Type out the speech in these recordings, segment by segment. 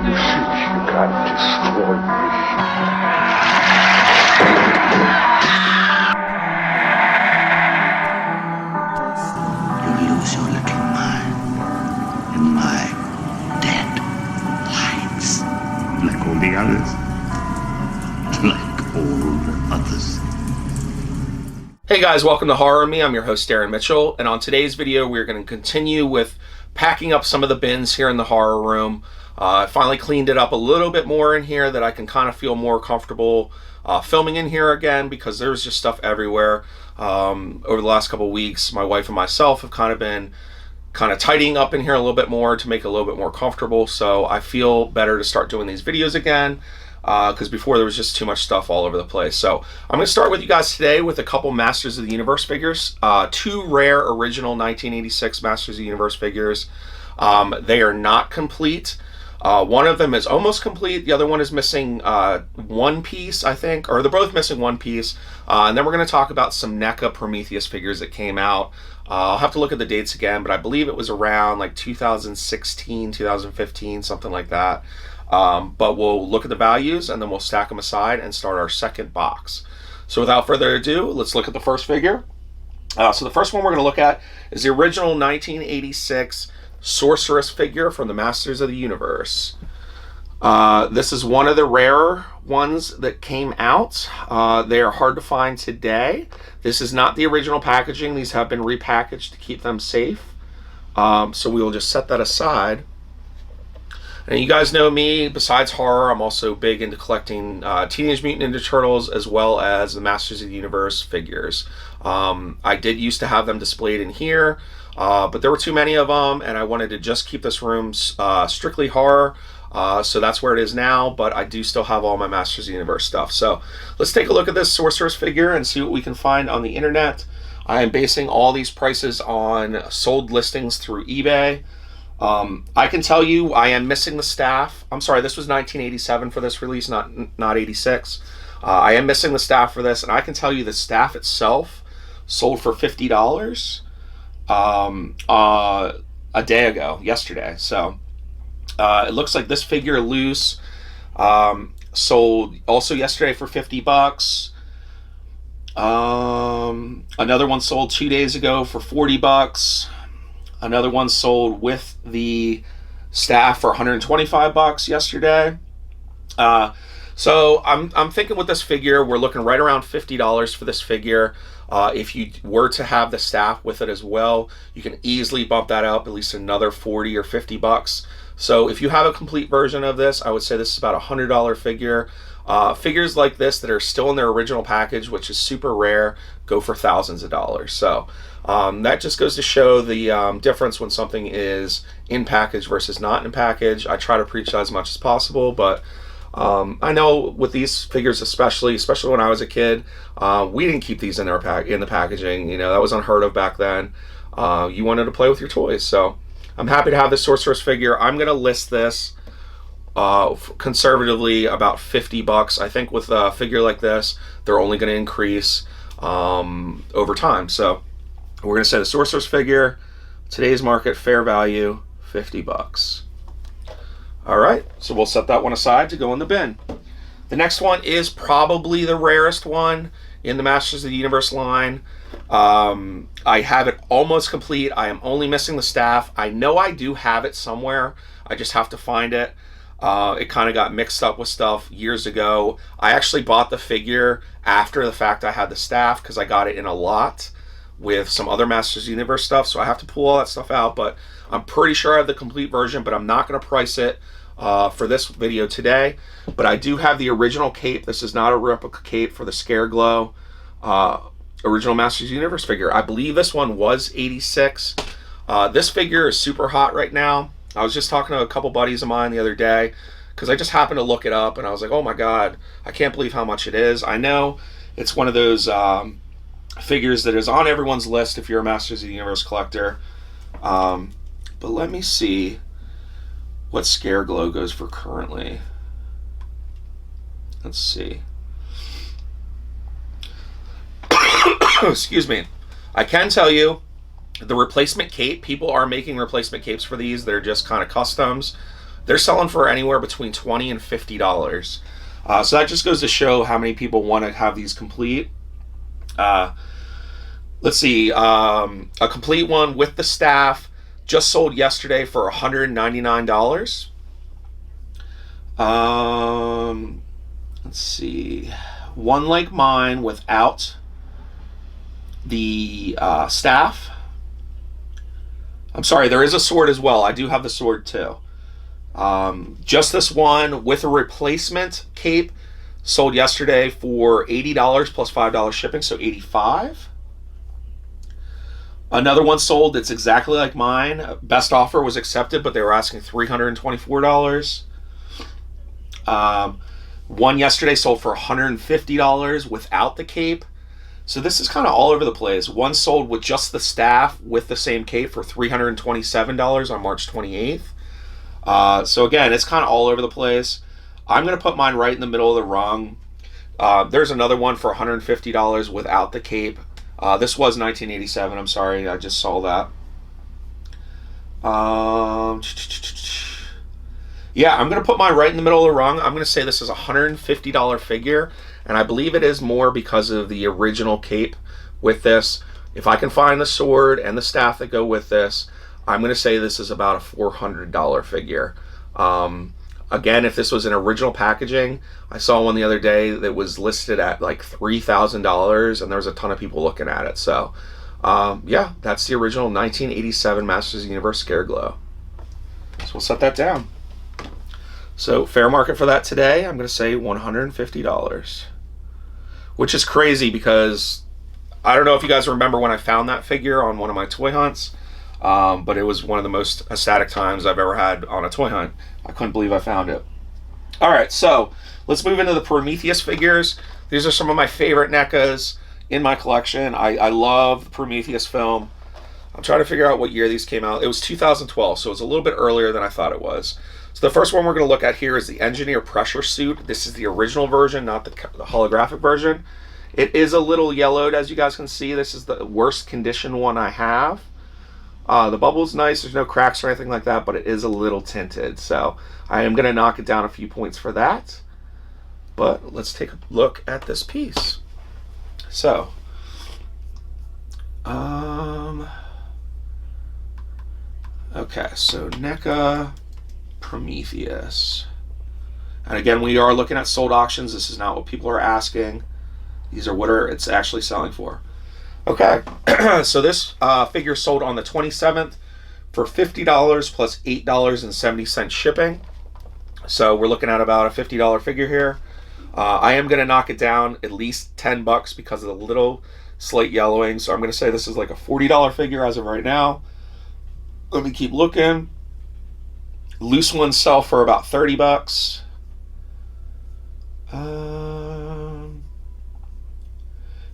You gotta destroy You lose your little mind in my dead lights. Like all the others. Like all the others. Hey guys, welcome to Horror Me. I'm your host Darren Mitchell, and on today's video we're going to continue with packing up some of the bins here in the horror room. I finally cleaned it up a little bit more in here that I can kind of feel more comfortable filming in here again, because there's just stuff everywhere. Over the last couple of weeks, my wife and myself have kind of been tidying up in here a little bit more to make it a little bit more comfortable, so I feel better to start doing these videos again. Because before there was just too much stuff all over the place. So I'm going to start with you guys today with a couple Masters of the Universe figures. Two rare original 1986 Masters of the Universe figures. They are not complete. One of them is almost complete. The other one is missing one piece, I think. Or they're both missing one piece. And then we're going to talk about some NECA Prometheus figures that came out. I'll have to look at the dates again, but I believe it was around like 2016, 2015, something like that. But we'll look at the values and then we'll stack them aside and start our second box. So without further ado, let's look at the first figure. So the first one we're going to look at is the original 1986 Sorceress figure from the Masters of the Universe. This is one of the rarer ones that came out. They are hard to find today. This is not the original packaging. These have been repackaged to keep them safe. So we will just set that aside. And you guys know me, besides horror, I'm also big into collecting Teenage Mutant Ninja Turtles as well as the Masters of the Universe figures. I did used to have them displayed in here, but there were too many of them, and I wanted to just keep this room strictly horror, so that's where it is now, but I do still have all my Masters of the Universe stuff. So let's take a look at this Sorceress figure and see what we can find on the internet. I am basing all these prices on sold listings through eBay. I can tell you I am missing the staff. I'm sorry, this was 1987 for this release, not 86. I am missing the staff for this, and I can tell you the staff itself sold for $50 a day ago, yesterday. So it looks like this figure loose sold also yesterday for $50. Another one sold 2 days ago for $40. Another one sold with the staff for $125 yesterday. So I'm thinking with this figure, we're looking right around $50 for this figure. If you were to have the staff with it as well, you can easily bump that up at least another $40 or $50. So if you have a complete version of this, I would say this is about a $100 figure. Figures like this that are still in their original package, which is super rare, go for thousands of dollars. So that just goes to show the difference when something is in package versus not in package. I try to preach that as much as possible, but I know with these figures especially when I was a kid, we didn't keep these in the packaging. You know, that was unheard of back then. You wanted to play with your toys. So I'm happy to have this Sorceress figure. I'm going to list this conservatively about $50. I think with a figure like this, they're only going to increase over time. So we're going to say the Sorceress figure, today's market fair value, $50. All right, so we'll set that one aside to go in the bin. The next one is probably the rarest one in the Masters of the Universe line. I have it almost complete. I am only missing the staff. I know I do have it somewhere. I just have to find it. It kind of got mixed up with stuff years ago. I actually bought the figure after the fact I had the staff because I got it in a lot with some other Masters of the Universe stuff, so I have to pull all that stuff out, but I'm pretty sure I have the complete version, but I'm not going to price it for this video today. But I do have the original cape. This is not a replica cape for the Scare Glow original Masters of the Universe figure. I believe this one was 86. This figure is super hot right now. I was just talking to a couple buddies of mine the other day because I just happened to look it up and I was like, oh my god, I can't believe how much it is. I know it's one of those figures that is on everyone's list if you're a Masters of the Universe collector. But let me see what Scare Glow goes for currently. Let's see. Excuse me. I can tell you the replacement cape, people are making replacement capes for these. They're just kind of customs. they're selling for anywhere between $20 and $50. So that just goes to show how many people want to have these complete. Let's see, a complete one with the staff just sold yesterday for $199. Let's see, one like mine without the staff. I'm sorry, there is a sword as well. I do have the sword too. Just this one with a replacement cape sold yesterday for $80 plus $5 shipping, so $85. Another one sold that's exactly like mine. Best offer was accepted, but they were asking $324. One yesterday sold for $150 without the cape. So this is kind of all over the place. One sold with just the staff with the same cape for $327 on March 28th. So again, it's kind of all over the place. I'm going to put mine right in the middle of the rung. There's another one for $150 without the cape. This was 1987. I'm sorry, I just saw that. Yeah, I'm going to put mine right in the middle of the rung. I'm going to say this is a $150 figure, and I believe it is more because of the original cape with this. If I can find the sword and the staff that go with this, I'm going to say this is about a $400 figure. Again, if this was in original packaging, I saw one the other day that was listed at like $3,000, and there was a ton of people looking at it. So, yeah, that's the original 1987 Masters of the Universe Scareglow. So we'll set that down. So fair market for that today, I'm going to say $150, which is crazy because I don't know if you guys remember when I found that figure on one of my toy hunts, but it was one of the most ecstatic times I've ever had on a toy hunt. I couldn't believe I found it. All right, so let's move into the Prometheus figures. These are some of my favorite NECAs in my collection. I love the Prometheus film. I'm trying to figure out what year these came out. It was 2012, so it was a little bit earlier than I thought it was. So the first one we're going to look at here is the Engineer Pressure Suit. This is the original version, not the holographic version. It is a little yellowed, as you guys can see. This is the worst condition one I have. The bubble's nice. There's no cracks or anything like that, but it is a little tinted. So I am going to knock it down a few points for that. But let's take a look at this piece. So, okay, so NECA Prometheus. And again, we are looking at sold auctions. This is not what people are asking. These are what it's actually selling for. Okay, so this figure sold on the 27th for $50 plus $8.70 shipping. So we're looking at about a $50 figure here. I am going to knock it down at least $10 because of the little slate yellowing. So I'm going to say this is like a $40 figure as of right now. Let me keep looking. Loose ones sell for about $30.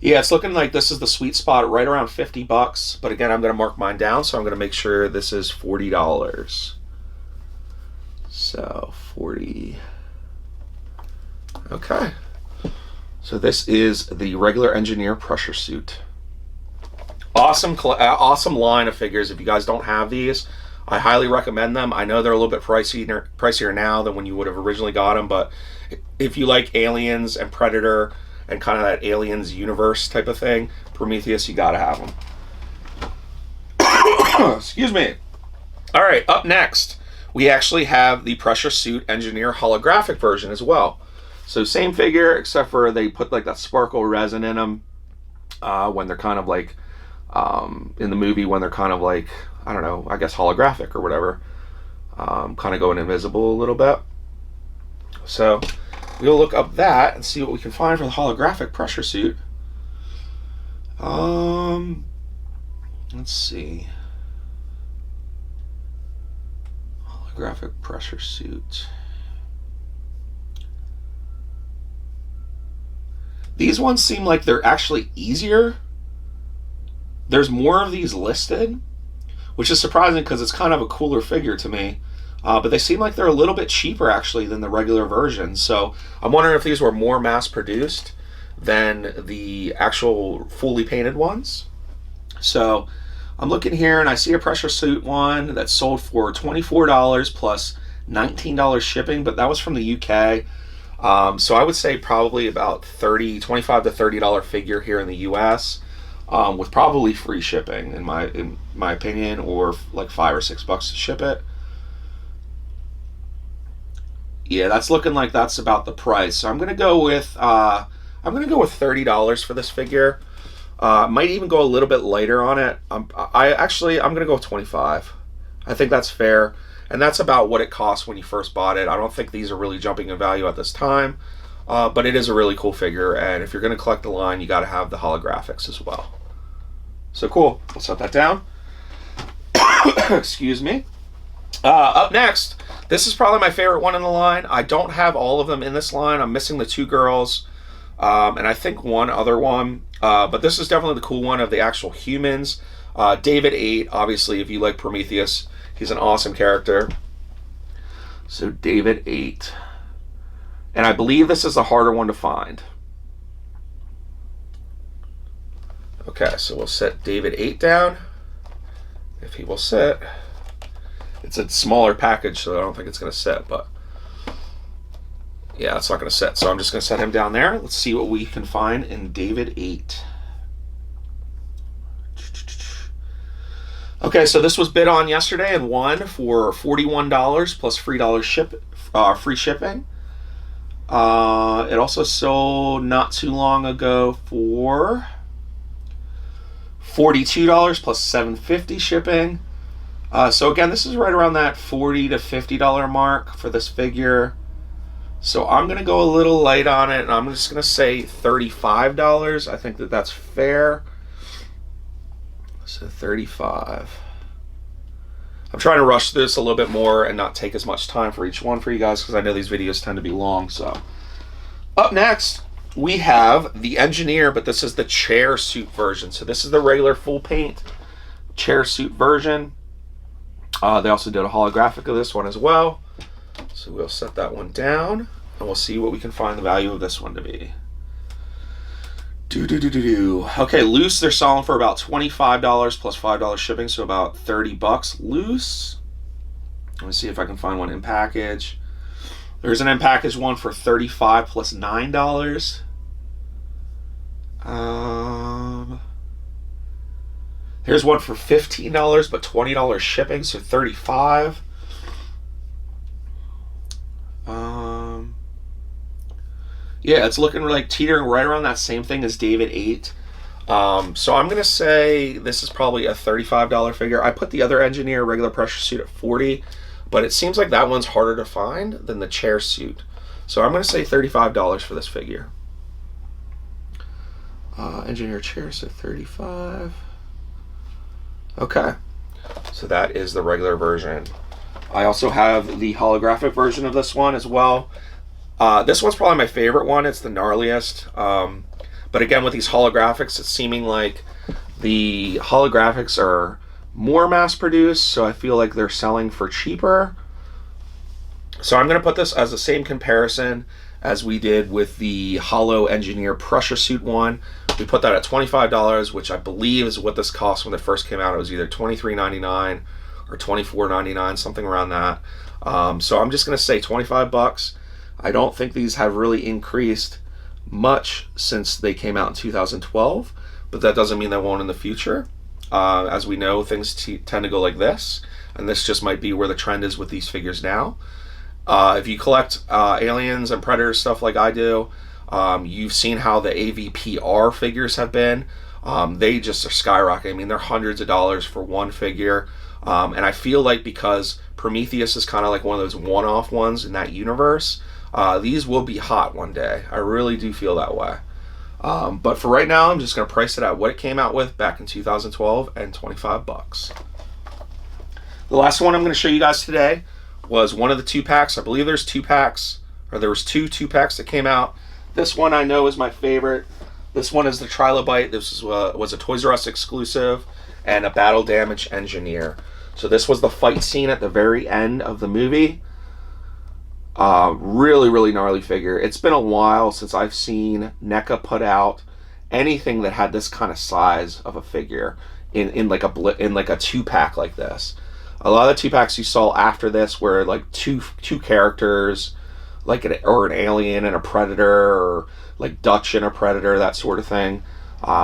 Yeah, it's looking like this is the sweet spot right around $50. But again, I'm going to mark mine down, so I'm going to make sure this is $40. So 40. Okay. So this is the regular Engineer Pressure Suit. Awesome line of figures. If you guys don't have these, I highly recommend them. I know they're a little bit pricier now than when you would have originally got them, but if you like Aliens and Predator and kind of that Aliens universe type of thing, Prometheus, you gotta have them. Excuse me. All right, up next, we actually have the Pressure Suit Engineer holographic version as well. So same figure, except for they put like that sparkle resin in them when they're kind of like, in the movie, when they're kind of like, I don't know, I guess holographic or whatever, kind of going invisible a little bit. So we'll look up that and see what we can find for the holographic Pressure Suit. Let's see. Holographic Pressure Suit. These ones seem like they're actually easier. There's more of these listed, which is surprising because it's kind of a cooler figure to me. But they seem like they're a little bit cheaper actually than the regular version. So I'm wondering if these were more mass produced than the actual fully painted ones. So I'm looking here and I see a Pressure Suit one that's sold for $24 plus $19 shipping, but that was from the UK. So I would say probably about $25 to $30 figure here in the US, with probably free shipping in my opinion, or like $5 or $6 to ship it. Yeah, that's looking like that's about the price. So I'm gonna go with $30 for this figure. Might even go a little bit lighter on it. I'm gonna go with 25. I think that's fair, and that's about what it cost when you first bought it. I don't think these are really jumping in value at this time, but it is a really cool figure, and if you're gonna collect the line, you got to have the holographics as well. So cool. We'll set that down. Excuse me. Up next, this is probably my favorite one in the line. I don't have all of them in this line. I'm missing the two girls, and I think one other one. But this is definitely the cool one of the actual humans. David 8, obviously, if you like Prometheus, he's an awesome character. So David 8. And I believe this is a harder one to find. Okay, so we'll set David 8 down, if he will sit. It's a smaller package, so I don't think it's going to sit, but yeah, it's not going to sit. So I'm just going to set him down there. Let's see what we can find in David 8. Okay, so this was bid on yesterday and won for $41 plus free shipping. It also sold not too long ago for $42 plus $7.50 shipping. So again, this is right around that $40 to $50 mark for this figure. So I'm going to go a little light on it, and I'm just going to say $35. I think that that's fair. So $35. I'm trying to rush this a little bit more and not take as much time for each one for you guys, because I know these videos tend to be long. So up next, we have the Engineer, but this is the chair suit version. So this is the regular full paint chair suit version. They also did a holographic of this one as well. So we'll set that one down, and we'll see what we can find the value of this one to be. Okay, loose, they're selling for about $25 plus $5 shipping, so about $30 loose. Let me see if I can find one in package. There's an in package one for $35 plus $9. Here's one for $15 but $20 shipping, so $35. Yeah, it's looking like teetering right around that same thing as David 8. So I'm gonna say this is probably a $35 figure. I put the other Engineer regular pressure suit at $40, but it seems like that one's harder to find than the chair suit. So I'm gonna say $35 for this figure. Engineer chair, so $35. Okay, so that is the regular version. I also have the holographic version of this one as well. This one's probably my favorite one. It's the gnarliest. But again, with these holographics, it's seeming like the holographics are more mass produced, so I feel like they're selling for cheaper. So I'm going to put this as the same comparison as we did with the Holo Engineer pressure suit one. We put that at $25, which I believe is what this cost when it first came out. It was either $23.99 or $24.99, something around that. So I'm just going to say $25. I don't think these have really increased much since they came out in 2012, but that doesn't mean they won't in the future. As we know, things tend to go like this, and this just might be where the trend is with these figures now. If you collect aliens and predators stuff like I do, you've seen how the AVPR figures have been. They just are skyrocketing. I mean, they're hundreds of dollars for one figure. And I feel like because Prometheus is kind of like one of those one-off ones in that universe, these will be hot one day. I really do feel that way. But for right now, I'm just going to price it at what it came out with back in 2012 and $25. The last one I'm going to show you guys today was one of the 2-packs. I believe there's 2 packs, or there was 2 packs that came out. This one I know is my favorite. This one is the Trilobite. This was a Toys R Us exclusive, and a battle damage Engineer. So this was the fight scene at the very end of the movie. Really, really gnarly figure. It's been a while since I've seen NECA put out anything that had this kind of size of a figure in like a 2-pack like this. A lot of the 2-packs you saw after this were like two characters, like an alien and a predator, or like Dutch and a predator, that sort of thing,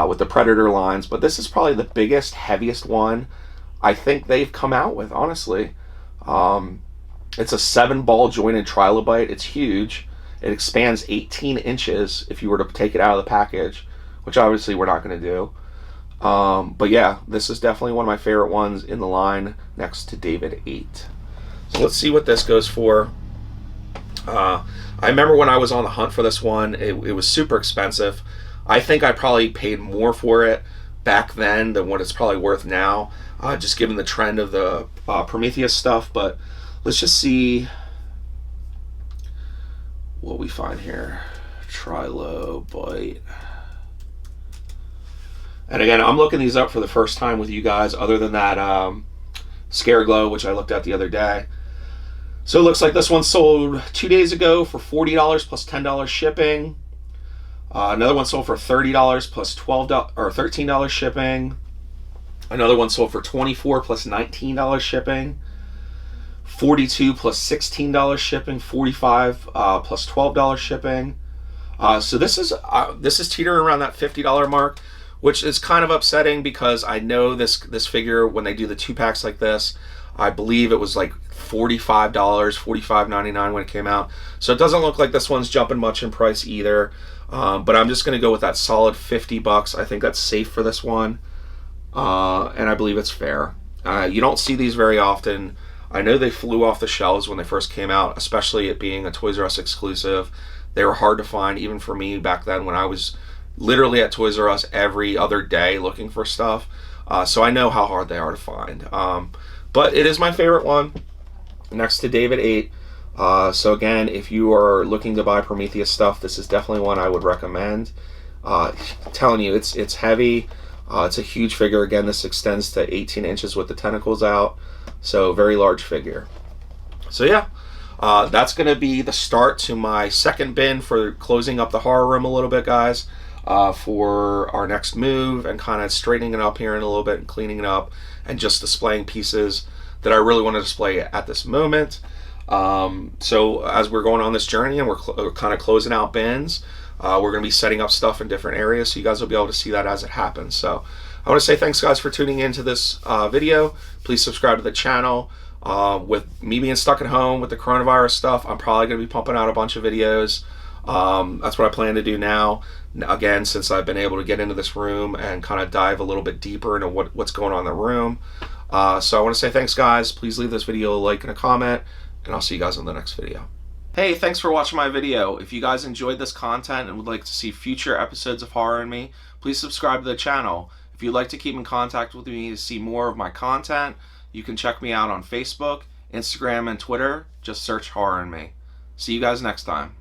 with the predator lines. But this is probably the biggest, heaviest one I think they've come out with, honestly. It's a 7-ball jointed Trilobite. It's huge. It expands 18 inches if you were to take it out of the package, which obviously we're not going to do. But yeah, this is definitely one of my favorite ones in the line, next to David 8. So let's see what this goes for. I remember when I was on the hunt for this one, it was super expensive. I think I probably paid more for it back then than what it's probably worth now, just given the trend of the Prometheus stuff. But let's just see what we find here. Trilobite. And again, I'm looking these up for the first time with you guys, other than that Scare Glow, which I looked at the other day. So it looks like this one sold 2 days ago for $40 plus $10 shipping. Another one sold for $30 plus $12 or $13 shipping. Another one sold for $24 plus $19 shipping. $42 plus $16 shipping. $45 plus $12 shipping. So this is teetering around that $50 mark, which is kind of upsetting because I know this figure, when they do the 2-packs like this, I believe it was like $45, $45.99 when it came out. So it doesn't look like this one's jumping much in price either. But I'm just going to go with that solid $50. I think that's safe for this one. And I believe it's fair. You don't see these very often. I know they flew off the shelves when they first came out, especially it being a Toys R Us exclusive. They were hard to find, even for me back then, when I was literally at Toys R Us every other day looking for stuff. So I know how hard they are to find. But it is my favorite one, next to David 8. So again, if you are looking to buy Prometheus stuff, this is definitely one I would recommend. I'm telling you, it's heavy. It's a huge figure. Again, this extends to 18 inches with the tentacles out. So very large figure. So yeah, that's going to be the start to my second bin for closing up the horror room a little bit, guys, for our next move, and kind of straightening it up here in a little bit and cleaning it up and just displaying pieces that I really want to display at this moment. So as we're going on this journey and we're kind of closing out bins, we're going to be setting up stuff in different areas, so you guys will be able to see that as it happens. So I want to say thanks, guys, for tuning into this video. Please subscribe to the channel. With me being stuck at home with the coronavirus stuff, I'm probably going to be pumping out a bunch of videos. That's what I plan to do now. Again, since I've been able to get into this room and kind of dive a little bit deeper into what's going on in the room. So I want to say thanks, guys. Please leave this video a like and a comment, and I'll see you guys in the next video. Hey, thanks for watching my video. If you guys enjoyed this content and would like to see future episodes of Horror in Me, please subscribe to the channel. If you'd like to keep in contact with me to see more of my content, you can check me out on Facebook, Instagram, and Twitter. Just search Horror in Me. See you guys next time.